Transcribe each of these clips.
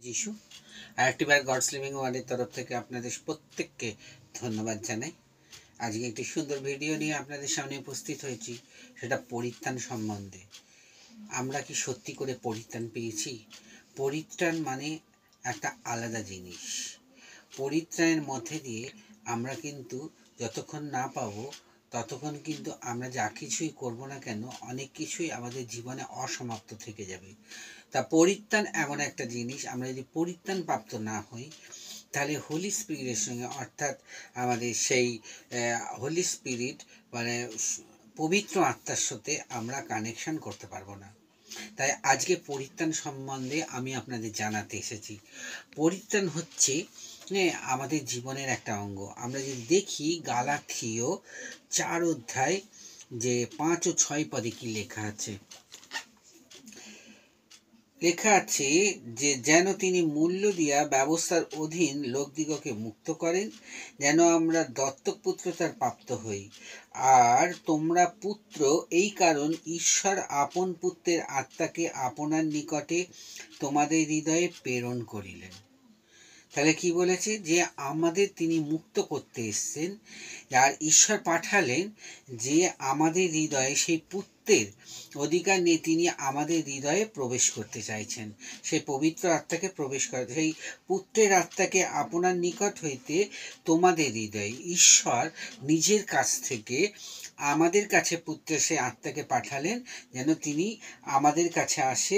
যিশু আরেকটিবার gods living ওয়ার্ল্ডের তরফ থেকে আপনাদের প্রত্যেককে ধন্যবাদ জানাই। আজকে একটি সুন্দর ভিডিও নিয়ে আপনাদের সামনে উপস্থিত হয়েছি, সেটা পরিত্রাণ সম্বন্ধে। আমরা কি সত্যি করে পরিত্রাণ পেয়েছি? পরিত্রাণ মানে একটা আলাদা জিনিস। পরিত্রাণের মধ্যে দিয়ে আমরা কিন্তু যতক্ষণ না পাবো ততক্ষণ কিন্তু আমরা যা কিছুই করবো না কেন, অনেক কিছুই আমাদের জীবনে অসমাপ্ত থেকে যাবে। তা পরিত্রাণ এমন একটা জিনিস, আমরা যদি পরিত্রাণ প্রাপ্ত না হই তাহলে হোলি স্পিরিটের সঙ্গে, অর্থাৎ আমাদের সেই হোলি স্পিরিট মানে পবিত্র আত্মার সাথে আমরা কানেকশন করতে পারবো না। তাই আজকে পরিত্রাণ সম্বন্ধে আমি আপনাদের জানাতে এসেছি। পরিত্রাণ হচ্ছে আমাদের জীবনের একটা অঙ্গ। আমরা যদি দেখি গালাথীয় 4 অধ্যায় যে 5 ও 6 পদে কি লেখা আছে, লেখা আছে যে যেন তিনি মূল্য দিয়া ব্যবস্থার অধীন লোকদিগকে মুক্ত করেন, যেন আমরা দত্তক পুত্রতার প্রাপ্ত হই। আর তোমরা পুত্র, এই কারণ ঈশ্বর আপন পুত্রের আত্মাকে আপনার নিকটে তোমাদের হৃদয়ে প্রেরণ করিলেন। তাহলে কি বলেছে? যে আমাদের তিনি মুক্ত করতে এসছেন, আর ঈশ্বর পাঠালেন যে আমাদের হৃদয়ে সেই পুত্রের অধিকার নিয়ে তিনি আমাদের হৃদয়ে প্রবেশ করতে চাইছেন, সেই পবিত্র আত্মাকে প্রবেশ করে, সেই পুত্রের আত্মাকে আপনার নিকট হইতে তোমাদের হৃদয়ে ঈশ্বর নিজের কাছ থেকে আমাদের কাছে পুত্রের সেই আত্মাকে পাঠালেন, যেন তিনি আমাদের কাছে আসে,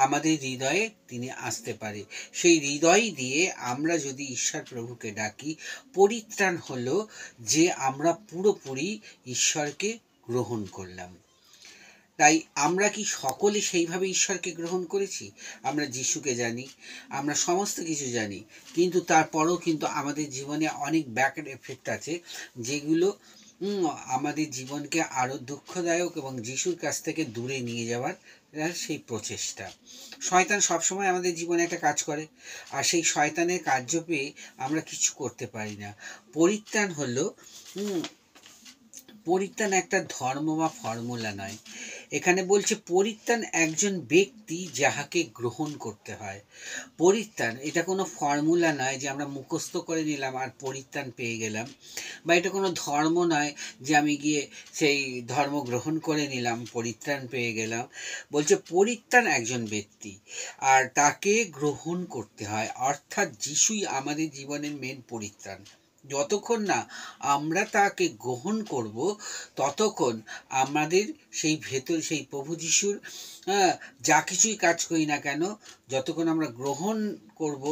আমাদের হৃদয়ে তিনি আসতে পারে। সেই হৃদয় দিয়ে আমরা যদি ঈশ্বর প্রভুকে ডাকি, পরিত্রাণ হলো যে আমরা পুরোপুরি ঈশ্বরকে গ্রহণ করলাম। তাই আমরা কি সকলে সেইভাবে ঈশ্বরকে গ্রহণ করেছি? আমরা যিশুকে জানি, আমরা সমস্ত কিছু জানি, কিন্তু তারপরেও কিন্তু আমাদের জীবনে অনেক ব্যাক এফেক্ট আছে, যেগুলো আমাদের জীবনকে আরও দুঃখদায়ক এবং যিশুর কাছ থেকে দূরে নিয়ে যাওয়ার সেই প্রচেষ্টা। শয়তান সবসময় আমাদের জীবনে একটা কাজ করে, আর সেই শয়তানের কার্য পেয়ে আমরা কিছু করতে পারি না। পরিত্রাণ হলো পরিত্রাণ একটা ধর্ম বা ফর্মুলা নয়। এখানে বলছে পরিত্রাণ একজন ব্যক্তি যাহাকে গ্রহণ করতে হয়। পরিত্রাণ এটা কোনো ফর্মুলা নয় যে আমরা মুখস্থ করে নিলাম আর পরিত্রাণ পেয়ে গেলাম, বা এটা কোনো ধর্ম নয় যে আমি গিয়ে সেই ধর্ম গ্রহণ করে নিলাম পরিত্রাণ পেয়ে গেলাম। বলছে পরিত্রাণ একজন ব্যক্তি, আর তাকে গ্রহণ করতে হয়, অর্থাৎ যিশুই আমাদের জীবনের মেন পরিত্রাণ। যতক্ষণ না আমরা তাকে গ্রহণ করব ততক্ষণ আমাদের সেই ভেতর সেই প্রভু যিশুর যা কিছুই কাজ করি না কেন, যতক্ষণ আমরা গ্রহণ করব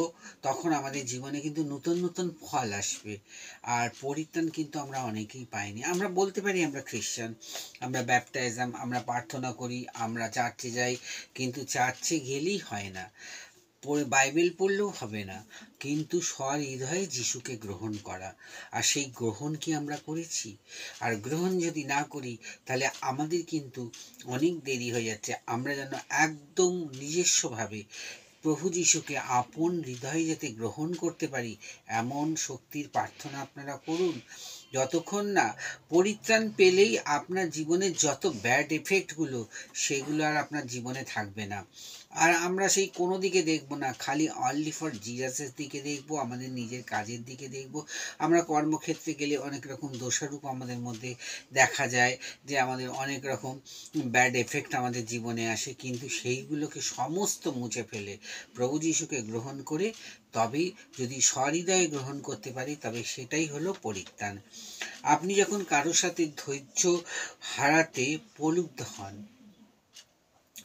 তখন আমাদের জীবনে কিন্তু নতুন নতুন ফল আসবে। আর পরিত্রাণ কিন্তু আমরা অনেকেই পাইনি। আমরা বলতে পারি আমরা খ্রিস্টান, আমরা ব্যাপটাইজম, আমরা প্রার্থনা করি, আমরা চার্চে যাই, কিন্তু চার্চে গেলেই হয় না, বাইবেল পড়লেও হবে না, কিন্তু স্বহৃদয়ে যিশুকে গ্রহণ করা। আর সেই গ্রহণ কি আমরা করেছি? আর গ্রহণ যদি না করি তাহলে আমাদের কিন্তু অনেক দেরি হয়ে যাচ্ছে। আমরা যেন একদম নিজস্বভাবে প্রভু যিশুকে আপন হৃদয়ে যাতে গ্রহণ করতে পারি, এমন শক্তির প্রার্থনা আপনারা করুন। যতক্ষণ না পরিত্রাণ পেলেই আপনার জীবনের যত ব্যাড এফেক্টগুলো, সেগুলো আর আপনার জীবনে থাকবে না। আর আমরা সেই কোনো দিকে দেখব না, খালি অনলি ফর জিজাসের দিকে দেখব, আমাদের নিজের কাজের দিকে দেখব। আমরা কর্মক্ষেত্রে গেলে অনেক রকম দোষারূপ আমাদের মধ্যে দেখা যায়, যে আমাদের অনেক রকম ব্যাড এফেক্ট আমাদের জীবনে আসে, কিন্তু সেইগুলোকে সমস্ত মুছে ফেলে প্রভু যিশুকে গ্রহণ করে তবেই যদি সহৃদয়ে গ্রহণ করতে পারি, তবে সেটাই হলো পরিত্রাণ। আপনি যখন কারোর সাথে ধৈর্য হারাতে প্রলুব্ধ হন,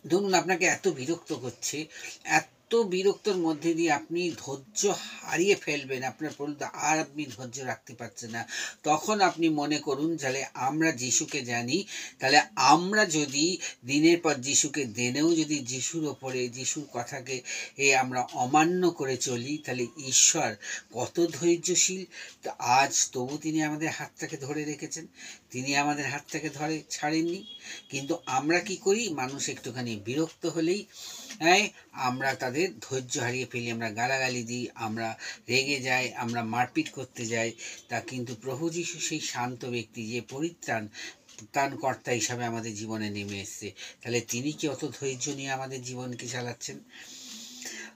ধরুন আপনাকে এত বিরক্ত করছে, এত বিরক্তর মধ্যে দিয়ে আপনি ধৈর্য হারিয়ে ফেলবেন, আপনার প্রলুব্ধ আর আপনি ধৈর্য রাখতে পারছেন না, তখন আপনি মনে করুন তাহলে আমরা যিশুকে জানি, তাহলে আমরা যদি দিনের পর যিশুকে জেনেও যদি যিশুর ওপরে যিশুর কথাকে আমরা অমান্য করে চলি, তাহলে ঈশ্বর কত ধৈর্যশীল। তো আজ তবু তিনি আমাদের হাতটাকে ধরে রেখেছেন, তিনি আমাদের হাতটাকে ধরে ছাড়েননি। কিন্তু আমরা কি করি? মানুষ একটুখানি বিরক্ত হলেই আমরা তাদের ধৈর্য হারিয়ে ফেলি, আমরা গালাগালি দিই, আমরা রেগে যাই, আমরা মারপিট করতে যাই। তা কিন্তু প্রভু যিশু সেই শান্ত ব্যক্তি, যে পরিত্রাণকর্তা হিসাবে আমাদের জীবনে নেমে এসছে, তাহলে তিনি কি অত ধৈর্য নিয়ে আমাদের জীবনকে চালাচ্ছেন?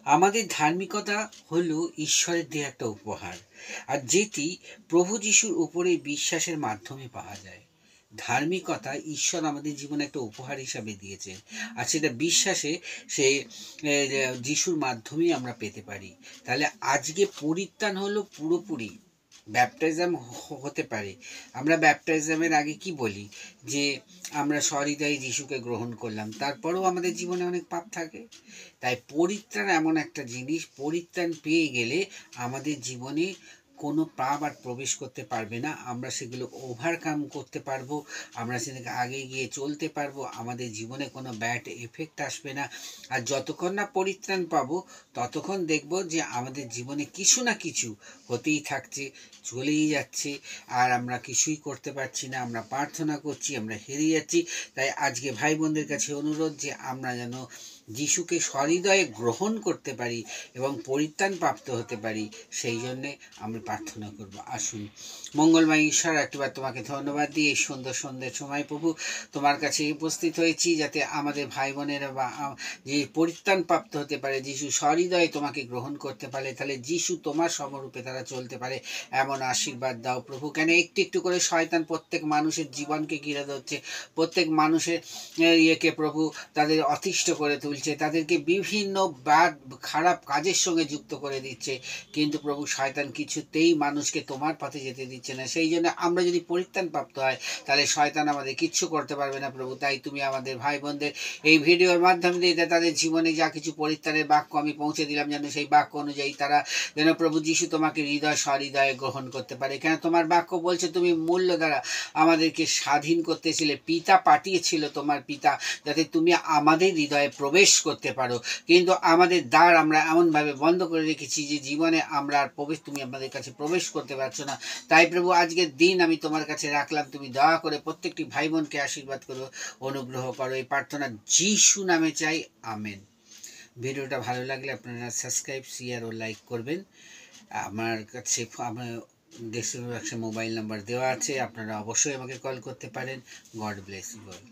আমাদের ধার্মিকতা হলো ঈশ্বরের দেয়া একটা উপহার, আর যেটি প্রভু যিশুর উপরে বিশ্বাসের মাধ্যমে পাওয়া যায়। ধার্মিকতা ঈশ্বর আমাদের জীবনে একটা উপহার হিসাবে দিয়েছেন, আর সেটা বিশ্বাসে সে যিশুর মাধ্যমেই আমরা পেতে পারি। তাহলে আজকে পরিত্রাণ হলো পুরোপুরি ব্যাপটাইজম হতে পারে। আমরা ব্যাপটাইজমের আগে কি বলি যে আমরা সহৃদয়ে যিশুকে গ্রহণ করলাম, তারপরেও আমাদের জীবনে অনেক পাপ থাকে। তাই পরিত্রাণ এমন একটা জিনিস, পরিত্রাণ পেয়ে গেলে আমাদের জীবনে কোনো পাপ আর প্রবেশ করতে পারবে না। আমরা সেগুলো ওভারকাম করতে পারবো, আমরা সেটাকে আগে গিয়ে চলতে পারবো, আমাদের জীবনে কোনো ব্যাড এফেক্ট আসবে না। আর যতক্ষণ না পরিত্রাণ পাবো ততক্ষণ দেখব যে আমাদের জীবনে কিছু না কিছু হতেই থাকছে, চলেই যাচ্ছে, আর আমরা কিছুই করতে পারছি না। আমরা প্রার্থনা করছি, আমরা হেরে যাচ্ছি। তাই আজকে ভাই বোনদের কাছে অনুরোধ যে আমরা যেন যিশুকে সহৃদয়ে গ্রহণ করতে পারি এবং পরিত্রাণ প্রাপ্ত হতে পারি, সেই জন্যে আমরা প্রার্থনা করব। আসুন। মঙ্গলময় ঈশ্বর, একটিবার তোমাকে ধন্যবাদ দিই এই সুন্দর সন্ধ্যের সময় প্রভু তোমার কাছে উপস্থিত হয়েছি, যাতে আমাদের ভাই বোনেরা বা যে পরিত্রাণ প্রাপ্ত হতে পারে, যিশু সহৃদয়ে তোমাকে গ্রহণ করতে পারে, তাহলে যিশু তোমার সমরূপে তারা চলতে পারে, এমন আশীর্বাদ দাও প্রভু। কেন একটু একটু করে শয়তান প্রত্যেক মানুষের জীবনকে ঘিরে ধরছে, প্রত্যেক মানুষের ইয়েকে প্রভু তাদের অতিষ্ঠ করে তুলছে, তাদেরকে বিভিন্ন বাদ খারাপ কাজের সঙ্গে যুক্ত করে দিচ্ছে, কিন্তু প্রভু শয়তান কিছুতেই মানুষকে তোমার পথে যেতে দিচ্ছে না। সেই জন্য আমরা যদি পরিত্রাণ প্রাপ্ত হয় তাহলে শয়তান আমাদের কিচ্ছু করতে পারবে না প্রভু। তাই তুমি আমাদের ভাই বোনদের এই ভিডিওর মাধ্যমে দিয়ে তাদের জীবনে যা কিছু পরিত্রাণের বাক্য আমি পৌঁছে দিলাম, যেন সেই বাক্য অনুযায়ী তারা যেন প্রভু যিশু তোমাকে হৃদয় সহৃদয়ে গ্রহণ করতে পারে। কেন তোমার বাক্য বলছে তুমি মূল্য দ্বারা আমাদেরকে স্বাধীন করতেছিলে, পিতা পাঠিয়েছিল তোমার পিতা, যাতে তুমি আমাদের হৃদয়ে প্রবেশ করতে পারো। কিন্তু আমাদের দ্বার আমরা এমনভাবে বন্ধ করে রেখেছি যে জীবনে আমরা আর তুমি আমাদের কাছে প্রবেশ করতে পারছো না। তাই প্রভু আজকের দিন আমি তোমার কাছে রাখলাম, তুমি দয়া করে প্রত্যেকটি ভাই বোনকে আশীর্বাদ করো, অনুগ্রহ করো। এই প্রার্থনা যিশু নামে চাই, আমেন। ভিডিওটা ভালো লাগলে আপনারা সাবস্ক্রাইব, শেয়ার ও লাইক করবেন। আমার কাছে আমার ডেসক্রিপশনে মোবাইল নাম্বার দেওয়া আছে, আপনারা অবশ্যই আমাকে কল করতে পারেন। God bless you all.